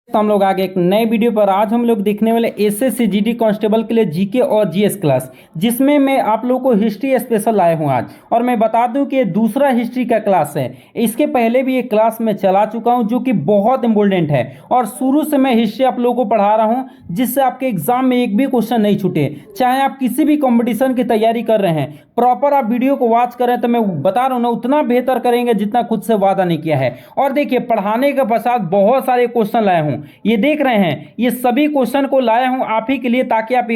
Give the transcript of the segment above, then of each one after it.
तो हम लोग आगे एक नए वीडियो पर आज हम लोग देखने वाले एसएससी जीडी कांस्टेबल के लिए जीके और जीएस क्लास, जिसमें मैं आप लोगों को हिस्ट्री स्पेशल लाया हूं आज। और मैं बता दूं कि ये दूसरा हिस्ट्री का क्लास है। इसके पहले भी एक क्लास में चला चुका हूं जो कि बहुत इंपॉर्टेंट है और शुरू से मैं हिस्ट्री आप लोगों को पढ़ा रहा हूं जिससे आपके एग्जाम में एक भी क्वेश्चन नहीं छूटे। चाहे आप किसी भी कॉम्पिटिशन की तैयारी कर रहे हैं, प्रॉपर आप वीडियो को वॉच करें तो मैं बता रहा हूं ना, उतना बेहतर करेंगे जितना खुद से वादा नहीं किया है। और देखिए, पढ़ाने के पश्चात बहुत सारे क्वेश्चन लाया हूं, ये देख रहे हैं, ये सभी क्वेश्चन को लाया हूं आप ही के लिए, ताकि आप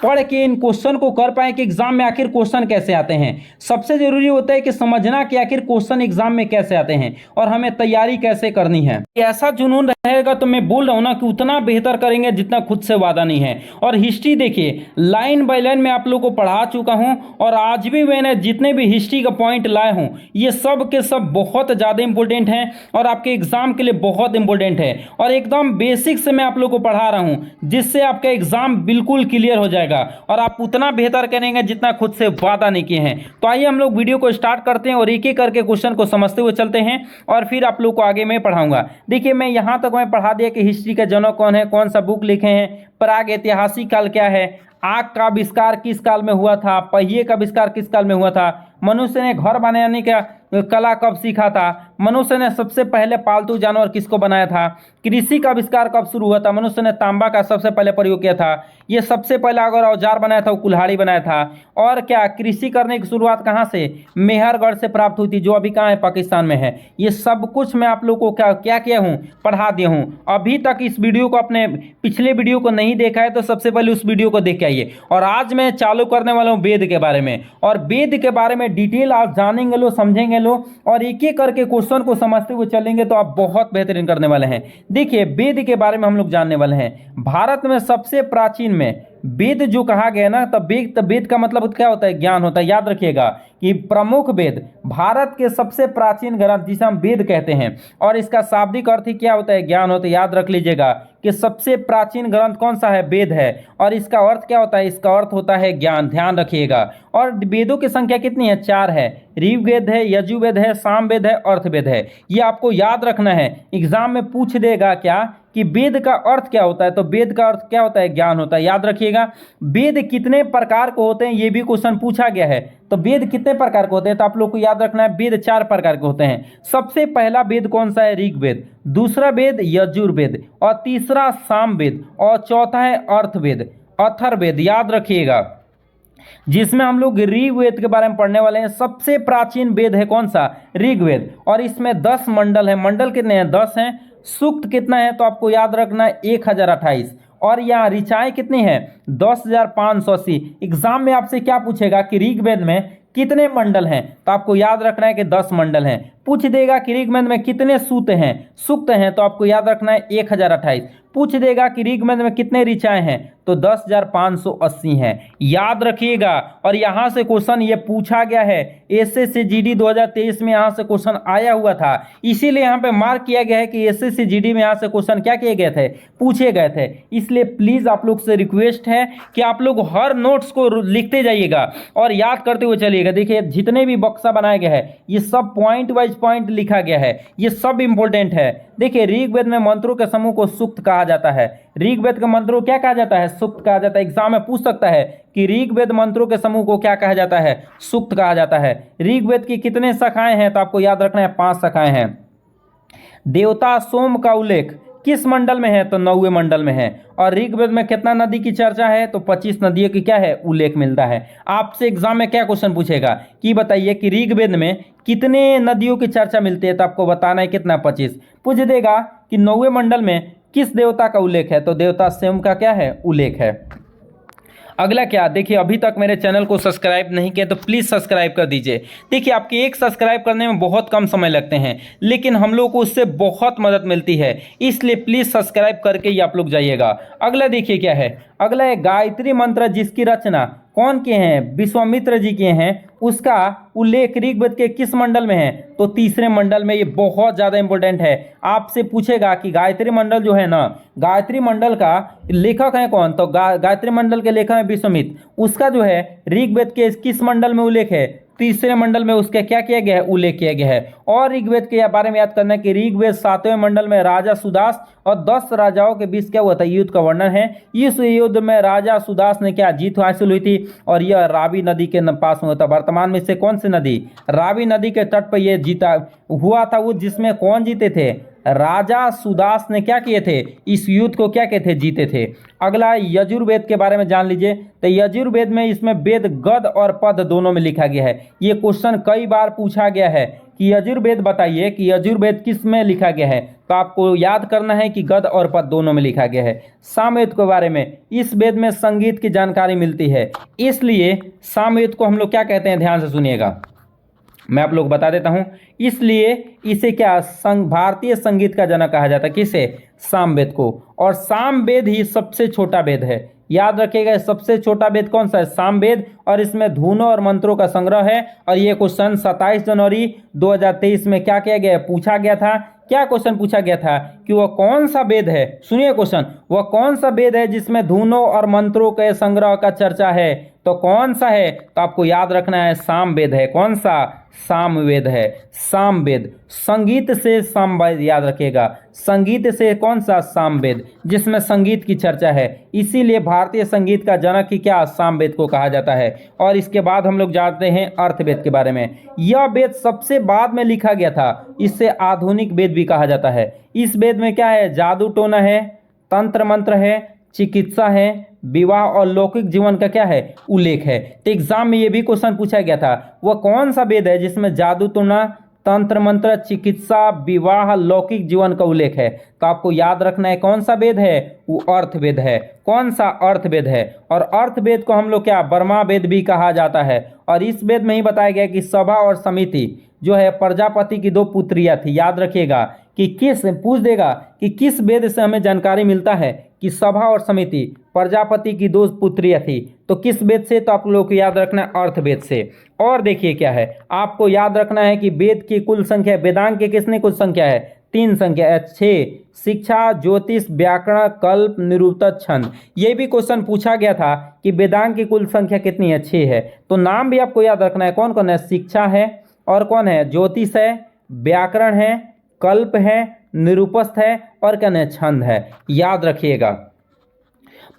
पढ़ के इन क्वेश्चन को कर पाए कि एग्जाम में आखिर क्वेश्चन कैसे आते हैं। सबसे जरूरी होता है कि समझना कि आखिर क्वेश्चन एग्जाम में कैसे आते हैं और हमें तैयारी कैसे करनी है। ऐसा जुनून रहेगा तो मैं बोल रहा हूं ना कि उतना बेहतर करेंगे जितना खुद से वादा नहीं है। और हिस्ट्री देखिए, लाइन बाय लाइन मैं आप लोगों को पढ़ा चुका हूं और आज भी मैंने जितने भी हिस्ट्री का पॉइंट लाए हूं ये सब के सब बहुत ज़्यादा इंपॉर्टेंट हैं और आपके एग्जाम के लिए बहुत इंपॉर्टेंट है। और एकदम बेसिक से मैं आप लोगों को पढ़ा रहा हूं जिससे आपका एग्जाम बिल्कुल क्लियर हो जाएगा और आप उतना बेहतर करेंगे जितना खुद से वादा नहीं किए हैं। तो आइए हम लोग वीडियो को स्टार्ट करते हैं और एक एक करके क्वेश्चन को समझते हुए चलते हैं और फिर आप लोग को आगे मैं पढ़ाऊंगा। देखिए, मैं यहाँ तक मैं पढ़ा दिया कि हिस्ट्री का जनक कौन है, कौन सा बुक लिखे हैं, प्राग ऐतिहासिक काल क्या है, आग का आविष्कार किस काल में हुआ था, पहिए का आविष्कार किस काल में हुआ था, मनुष्य ने घर बनाने का कला कब सीखा था, मनुष्य ने सबसे पहले पालतू जानवर किसको बनाया था, कृषि का आविष्कार कब शुरू हुआ था, मनुष्य ने तांबा का सबसे पहले प्रयोग किया था, ये सबसे पहला अगर औजार बनाया था वो कुल्हाड़ी बनाया था। और क्या कृषि करने की शुरुआत कहाँ से, मेहरगढ़ से प्राप्त हुई थी, जो अभी कहाँ है, पाकिस्तान में है। ये सब कुछ मैं आप लोगों को क्या किया हूँ, पढ़ा दिया हूँ। अभी तक इस वीडियो को, अपने पिछले वीडियो को नहीं देखा है तो सबसे पहले उस वीडियो को देख के आइए। और आज मैं चालू करने वाला हूँ वेद के बारे में, और वेद के बारे में डिटेल आज जानेंगे लो, समझेंगे लो और एक एक करके क्वेश्चन को समझते हुए चलेंगे तो आप बहुत बेहतरीन करने वाले हैं। देखिए, वेद के बारे में हम लोग जानने वाले हैं। भारत में सबसे प्राचीन में वेद जो कहा गया ना, तब वेद का मतलब क्या होता है, ज्ञान होता है। याद रखिएगा कि प्रमुख वेद, भारत के सबसे प्राचीन ग्रंथ जिसे हम वेद कहते हैं, और इसका शाब्दिक अर्थ ही क्या होता है, ज्ञान होता है। याद रख लीजिएगा कि सबसे प्राचीन ग्रंथ कौन सा है, वेद है, और इसका अर्थ क्या होता है, इसका अर्थ होता है ज्ञान। ध्यान रखिएगा। और वेदों की संख्या कितनी है, 4 है। ऋग्वेद है, यजुर्वेद है, सामवेद है, अर्थवेद है। ये आपको याद रखना है, एग्जाम में पूछ देगा क्या कि वेद का अर्थ क्या होता है, तो वेद का अर्थ क्या होता है, ज्ञान होता है। याद रखिएगा। वेद कितने प्रकार के होते हैं ये भी क्वेश्चन पूछा गया है, तो वेद कितने प्रकार के होते हैं, तो आप लोग को याद रखना है वेद 4 प्रकार के होते हैं। सबसे पहला वेद कौन सा है, ऋग्वेद, दूसरा वेद यजुर्वेद, और तीसरा सामवेद, और चौथा है अर्थवेद, अथर्ववेद। याद रखिएगा, जिसमें हम लोग ऋग्वेद के बारे में पढ़ने वाले हैं। सबसे प्राचीन वेद है कौन सा, ऋग्वेद, और इसमें 10 मंडल है। मंडल कितने हैं, 10 हैं। सूक्त कितना है, तो आपको याद रखना है 1028, और यहाँ ऋचाएं कितनी है, 10,580। एग्जाम में आपसे क्या पूछेगा कि ऋग्वेद में कितने मंडल हैं, तो आपको याद रखना है कि 10 मंडल हैं। पूछ देगा कि ऋग्वेद में कितने सूक्त हैं, तो आपको याद रखना है 1028। पूछ देगा कि ऋग्वेद में कितने ऋचाएं हैं, तो 10,580 हैं। याद रखिएगा। और यहाँ से क्वेश्चन ये पूछा गया है, एसएससी जीडी 2023 में यहाँ से क्वेश्चन आया हुआ था, इसीलिए यहाँ पे मार्क किया गया है कि एसएससी जीडी में यहाँ से क्वेश्चन क्या किए गए थे, पूछे गए थे। इसलिए प्लीज आप लोग से रिक्वेस्ट है कि आप लोग हर नोट्स को लिखते जाइएगा और याद करते हुए चलिएगा। देखिए, जितने भी बक्सा बनाया गया है ये सब पॉइंट वाइज पॉइंट लिखा गया है, ये सब इंपॉर्टेंट है। देखिए, ऋग्वेद में मंत्रों के समूह को सूक्त कहा जाता है। ऋग्वेद के मंत्रों को क्या कहा जाता है, सूक्त कहा जाता है। एग्जाम में पूछ सकता है कि ऋग्वेद मंत्रों के समूह को क्या कहा जाता है, सूक्त कहा जाता है। ऋग्वेद की कितने शाखाएं हैं, तो आपको याद रखना है 5 शाखाएं हैं। देवता सोम का उल्लेख किस मंडल में है, तो 9वें मंडल में है। और ऋग्वेद में कितना नदी की चर्चा है, तो 25 नदियों की क्या है, उल्लेख मिलता है। आपसे एग्जाम में क्या क्वेश्चन पूछेगा कि बताइए कि ऋग्वेद में कितने नदियों की चर्चा मिलती है, तो आपको बताना है कितना, 25। पूछ देगा कि 9वें मंडल में किस देवता का उल्लेख है, तो देवता सोम का क्या है, उल्लेख है। अगला क्या, देखिए, अभी तक मेरे चैनल को सब्सक्राइब नहीं किया तो प्लीज़ सब्सक्राइब कर दीजिए। देखिए, आपके एक सब्सक्राइब करने में बहुत कम समय लगते हैं, लेकिन हम लोग को उससे बहुत मदद मिलती है, इसलिए प्लीज़ सब्सक्राइब करके ही आप लोग जाइएगा। अगला देखिए क्या है, अगला है गायत्री मंत्र जिसकी रचना कौन किए हैं, विश्वामित्र जी किए हैं, उसका उल्लेख ऋग्वेद के किस मंडल में है, तो 3रे मंडल में। ये बहुत ज़्यादा इंपॉर्टेंट है। आपसे पूछेगा कि गायत्री मंडल जो है ना, गायत्री मंडल का लेखक है कौन, तो गायत्री मंडल के लेखक है विश्वामित्र। उसका जो है ऋग्वेद के किस मंडल में उल्लेख है, तीसरे मंडल में उसका क्या किया गया है, उल्लेख किया गया है। और ऋग्वेद के बारे में याद करना है कि ऋग्वेद 7वें मंडल में राजा सुदास और 10 राजाओं के बीच क्या हुआ था, युद्ध का वर्णन है। इस युद्ध में राजा सुदास ने क्या जीत हासिल हुई थी और यह रावी नदी के पास हुआ था। वर्तमान में से कौन सी नदी, रावी नदी के तट पर यह जीता हुआ था, वो जिसमें कौन जीते थे, राजा सुदास ने क्या किए थे, इस युद्ध को क्या कहते थे, जीते थे। अगला यजुर्वेद के बारे में जान लीजिए। तो यजुर्वेद में इसमें वेद गद और पद दोनों में लिखा गया है। ये क्वेश्चन कई बार पूछा गया है कि यजुर्वेद बताइए कि यजुर्वेद किस में लिखा गया है, तो आपको याद करना है कि गद और पद दोनों में लिखा गया है। सामवेद के बारे में, इस वेद में संगीत की जानकारी मिलती है, इसलिए सामवेद को हम लोग क्या कहते हैं, ध्यान से सुनिएगा, मैं आप लोग बता देता हूं। इसलिए इसे क्या भारतीय संगीत का जनक कहा जाता है, किसे, सामवेद को। और सामवेद ही सबसे छोटा वेद है, याद रखिएगा। सबसे छोटा वेद कौन सा है, सामवेद, और इसमें धुनों और मंत्रों का संग्रह है। और ये क्वेश्चन 27 जनवरी 2023 में क्या किया गया, पूछा गया था। क्या क्वेश्चन पूछा गया था कि वह कौन सा वेद है, सुनिए क्वेश्चन, वह कौन सा वेद है जिसमें धुनों और मंत्रों के संग्रह का चर्चा है, तो कौन सा है, तो आपको याद रखना है सामवेद है। कौन सा, सामवेद है। सामवेद, संगीत से सामवेद, याद रखिएगा, संगीत से कौन सा, सामवेद, जिसमें संगीत की चर्चा है, इसीलिए भारतीय संगीत का जनक ही क्या, सामवेद को कहा जाता है। और इसके बाद हम लोग जानते हैं अर्थवेद के बारे में। यह वेद सबसे बाद में लिखा गया था, इससे आधुनिक वेद भी कहा जाता है। इस वेद में क्या है, जादू टोना है, तंत्र मंत्र है, चिकित्सा है, विवाह और लौकिक जीवन का क्या है, उल्लेख है। तो एग्जाम में ये भी क्वेश्चन पूछा गया था, वह कौन सा वेद है जिसमें जादू टोना, तंत्र मंत्र, चिकित्सा, विवाह, लौकिक जीवन का उल्लेख है। तो आपको याद रखना है कौन सा वेद है, वो अर्थवेद है। कौन सा, अर्थवेद है। और अर्थवेद को हम लोग क्या, ब्रह्मा वेद भी कहा जाता है। और इस वेद में ही बताया गया कि सभा और समिति जो है प्रजापति की 2 पुत्रियां थी। याद रखिएगा कि किस, पूछ देगा कि किस वेद से हमें जानकारी मिलता है कि सभा और समिति प्रजापति की 2 पुत्रियां थी, तो किस वेद से, तो आप लोगों को याद रखना है अर्थवेद से। और देखिए क्या है, आपको याद रखना है कि वेद की कुल संख्या, वेदांग की कितनी कुल संख्या है, 3 संख्या है, 6, शिक्षा, ज्योतिष, व्याकरण, कल्प, निरुक्त, छंद। ये भी क्वेश्चन पूछा गया था कि वेदांग की कुल संख्या कितनी है, 6 है। तो नाम भी आपको याद रखना है, कौन कौन है, शिक्षा है, और कौन है, ज्योतिष है, व्याकरण है, कल्प है, निरुपस्थ है, और क्या है, छंद है। याद रखिएगा।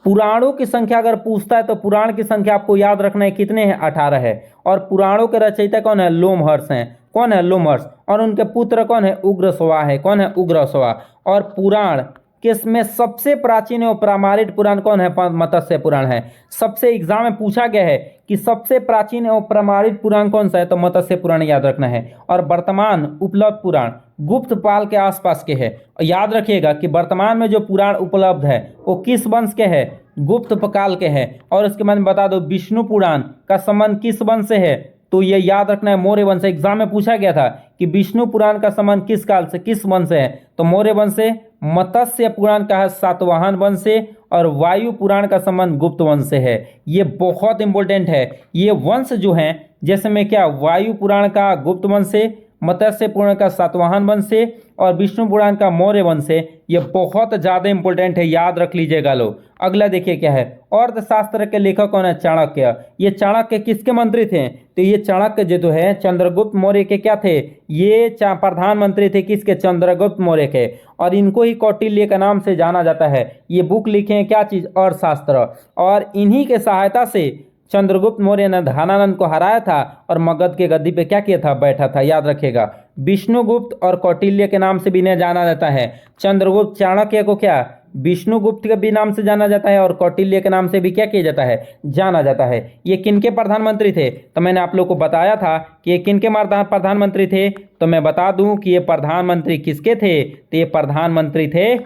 पुराणों की संख्या अगर पूछता है तो पुराण की संख्या आपको याद रखना है कितने हैं, 18 है। और पुराणों के रचयिता कौन है, लोमहर्ष हैं। कौन है, लोमहर्ष। और उनके पुत्र कौन है, उग्रश्वा है। कौन है, उग्रश्वा। और पुराण किसमें सबसे प्राचीन और प्रामाणिक पुराण कौन है, मत्स्य पुराण है। सबसे एग्जाम में पूछा गया है कि सबसे प्राचीन और प्रामाणिक पुराण कौन सा है, तो मत्स्य पुराण याद रखना है। और वर्तमान उपलब्ध पुराण गुप्तपाल के आसपास के है। याद रखिएगा कि वर्तमान में जो पुराण उपलब्ध है वो किस वंश के है, गुप्तपाल के है। और उसके बाद बता दो विष्णु पुराण का संबंध किस वंश से है, तो ये याद रखना है मौर्य वंश से। एग्जाम में पूछा गया था कि विष्णु पुराण का संबंध किस काल से, किस वंश से है, तो मौर्य वंश से। मत्स्य पुराण का है सातवाहन वंश से। और वायु पुराण का संबंध गुप्त वंश से है। ये बहुत इंपॉर्टेंट है। ये वंश जो हैं, जैसे में क्या, वायु पुराण का गुप्त वंश से, मत्स्य पुराण का सातवाहन वंश से, और विष्णु पुराण का मौर्य वंश से। ये बहुत ज़्यादा इंपॉर्टेंट है, याद रख लीजिएगा लोग। अगला देखिए क्या है, अर्थशास्त्र के लेखक कौन है, चाणक्य। ये चाणक्य किसके मंत्री थे, तो ये चाणक्य जो है चंद्रगुप्त मौर्य के क्या थे, ये प्रधानमंत्री थे, किसके, चंद्रगुप्त मौर्य के। और इनको ही कौटिल्य के नाम से जाना जाता है। ये बुक लिखे हैं क्या चीज़, अर्थशास्त्र। और इन्हीं के सहायता से चंद्रगुप्त मौर्य ने धनानंद को हराया था और मगध के गद्दी पे क्या किया था, बैठा था। याद रखिएगा। विष्णुगुप्त और कौटिल्य के नाम से भी इन्हें जाना जाता है। चंद्रगुप्त, चाणक्य को क्या विष्णुगुप्त के भी नाम से जाना जाता है, और कौटिल्य के नाम से भी क्या किया जाता है, जाना जाता है। ये किनके प्रधानमंत्री थे, तो मैंने आप लोग को बताया था कि ये किनके प्रधानमंत्री थे। तो मैं बता दूं कि ये प्रधानमंत्री किसके थे, तो ये प्रधानमंत्री थे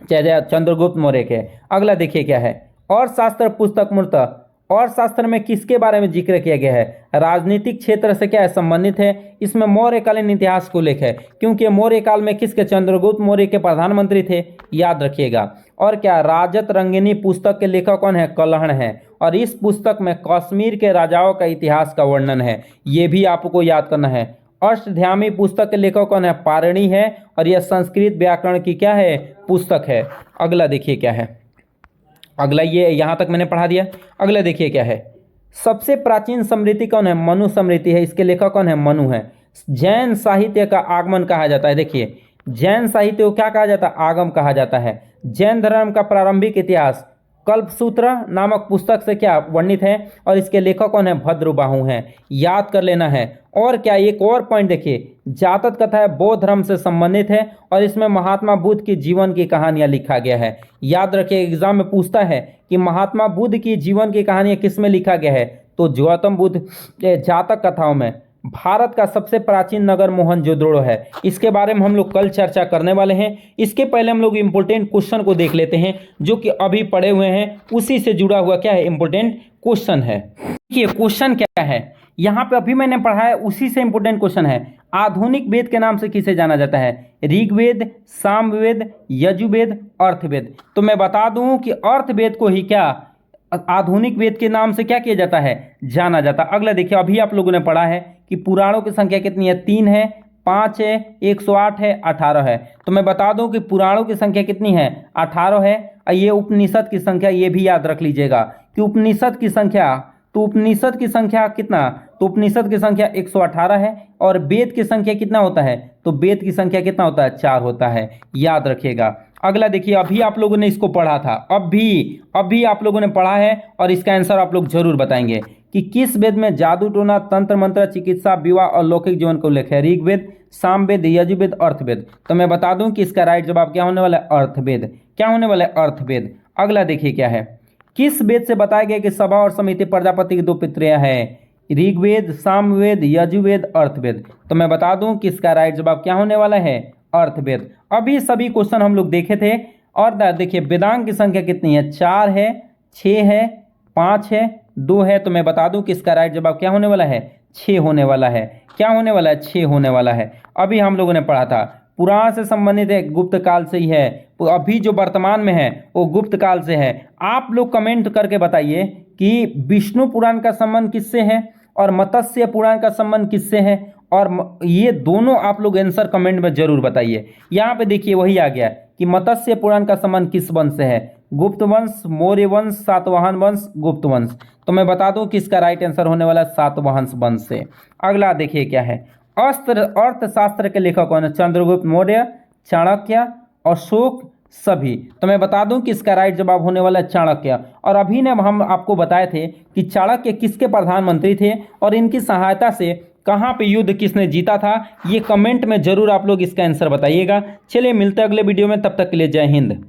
चंद्रगुप्त मौर्य के। अगला देखिए क्या है, और शास्त्र पुस्तक मूर्त। और शास्त्र में किसके बारे में जिक्र किया गया है, राजनीतिक क्षेत्र से क्या है, संबंधित है। इसमें मौर्यकालीन इतिहास को उल्लेख है, क्योंकि मौर्य काल में किसके, चंद्रगुप्त मौर्य के प्रधानमंत्री थे। याद रखिएगा। और क्या, राजत रंगिनी पुस्तक के लेखक कौन है, कलहण है। और इस पुस्तक में कश्मीर के राजाओं का इतिहास का वर्णन है, ये भी आपको याद करना है। अष्टध्यायी पुस्तक के लेखक कौन है, पारणी है। और यह संस्कृत व्याकरण की क्या है, पुस्तक है। अगला देखिए क्या है, अगला ये यहाँ तक मैंने पढ़ा दिया। अगला देखिए क्या है, सबसे प्राचीन स्मृति कौन है? मनु स्मृति है। इसके लेखक कौन है? मनु है। जैन साहित्य का आगमन कहा जाता है। देखिए, जैन साहित्य को क्या कहा जाता है? आगम कहा जाता है। जैन धर्म का प्रारंभिक इतिहास कल्पसूत्र नामक पुस्तक से क्या वर्णित है, और इसके लेखक कौन है? भद्रबाहु हैं। याद कर लेना है। और क्या, एक और पॉइंट देखिए, जातक कथा है बौद्ध धर्म से संबंधित है, और इसमें महात्मा बुद्ध की जीवन की कहानियां लिखा गया है। याद रखिए, एग्जाम में पूछता है कि महात्मा बुद्ध की जीवन की कहानियां किस में लिखा गया है, तो गौतम बुद्ध जातक कथाओं में। भारत का सबसे प्राचीन नगर मोहनजोदड़ो है। इसके बारे में हम लोग कल चर्चा करने वाले हैं। इसके पहले हम लोग इंपॉर्टेंट क्वेश्चन को देख लेते हैं, जो कि अभी पढ़े हुए हैं, उसी से जुड़ा हुआ क्या है? इंपॉर्टेंट क्वेश्चन है। देखिए क्वेश्चन क्या है यहाँ पे, अभी मैंने पढ़ा है, उसी से इंपॉर्टेंट क्वेश्चन है। आधुनिक वेद के नाम से किसे जाना जाता है? ऋग्वेद, सामवेद, यजुर्वेद, अर्थवेद। तो मैं बता दूं कि अर्थवेद को ही क्या आधुनिक वेद के नाम से क्या किया जाता है? जाना जाता। अगला देखिए, अभी आप लोगों ने पढ़ा है कि पुराणों की संख्या कितनी है? 3 है, 5 है, 108 है, 18 है। तो मैं बता दूं कि पुराणों की संख्या कितनी है? 18 है। ये उपनिषद की संख्या, ये भी याद रख लीजिएगा कि उपनिषद की संख्या, तो उपनिषद की संख्या कितना? तो उपनिषद की संख्या 118 है। और वेद की संख्या कितना होता है? तो वेद की संख्या कितना होता है? 4 होता है। याद रखिएगा। अगला देखिए, अभी आप लोगों ने इसको पढ़ा था, अभी आप लोगों ने पढ़ा है, और इसका आंसर आप लोग जरूर बताएंगे कि किस वेद में जादू टोना, तंत्र मंत्र, चिकित्सा, विवाह और लौकिक जीवन का उल्लेख है? ऋग्वेद, सामवेद, यजुर्वेद, अर्थवेद। तो मैं बता दूं कि इसका राइट जवाब क्या होने वाला है? अर्थवेद। क्या होने वाला है? अर्थवेद। अगला देखिए क्या है, किस वेद से बताया गया कि सभा और समिति प्रजापति की 2 पितृयां हैं? ऋग्वेद, सामवेद, यजुर्वेद, अर्थवेद। तो मैं बता दूं कि इसका राइट जवाब क्या होने वाला है? अर्थवेद। अभी सभी क्वेश्चन हम लोग देखे थे। और देखिए, वेदांग की संख्या कितनी है? 4 है, 6 है, 5 है, 2 है। तो मैं बता दूं कि इसका राइट जवाब क्या होने वाला है? 6 होने वाला है। क्या होने वाला है? 6 होने वाला है। अभी हम लोगों ने पढ़ा था, पुराण से संबंधित है, गुप्त काल से ही है। तो अभी जो वर्तमान में है वो गुप्त काल से है। आप लोग कमेंट करके बताइए कि विष्णु पुराण का संबंध किससे है और मत्स्य पुराण का संबंध किससे है, और ये दोनों आप लोग आंसर कमेंट में जरूर बताइए। यहाँ पे देखिए वही आ गया कि मत्स्य पुराण का संबंध किस वंश से है? गुप्त वंश, मौर्य वंश, सातवाहन वंश, गुप्त वंश। तो मैं बता दूं कि इसका राइट आंसर होने वाला है सातवाहन वंश से। अगला देखिए क्या है, अर्थशास्त्र के लेखक कौन है? चंद्रगुप्त मौर्य, चाणक्य, अशोक, सभी। तो मैं बता दूं कि इसका राइट जवाब होने वाला है चाणक्य। और अभी ने हम आपको बताए थे कि चाणक्य किसके प्रधानमंत्री थे, और इनकी सहायता से कहाँ पे युद्ध किसने जीता था, ये कमेंट में जरूर आप लोग इसका आंसर बताइएगा। चलिए मिलते हैं अगले वीडियो में, तब तक के लिए जय हिंद।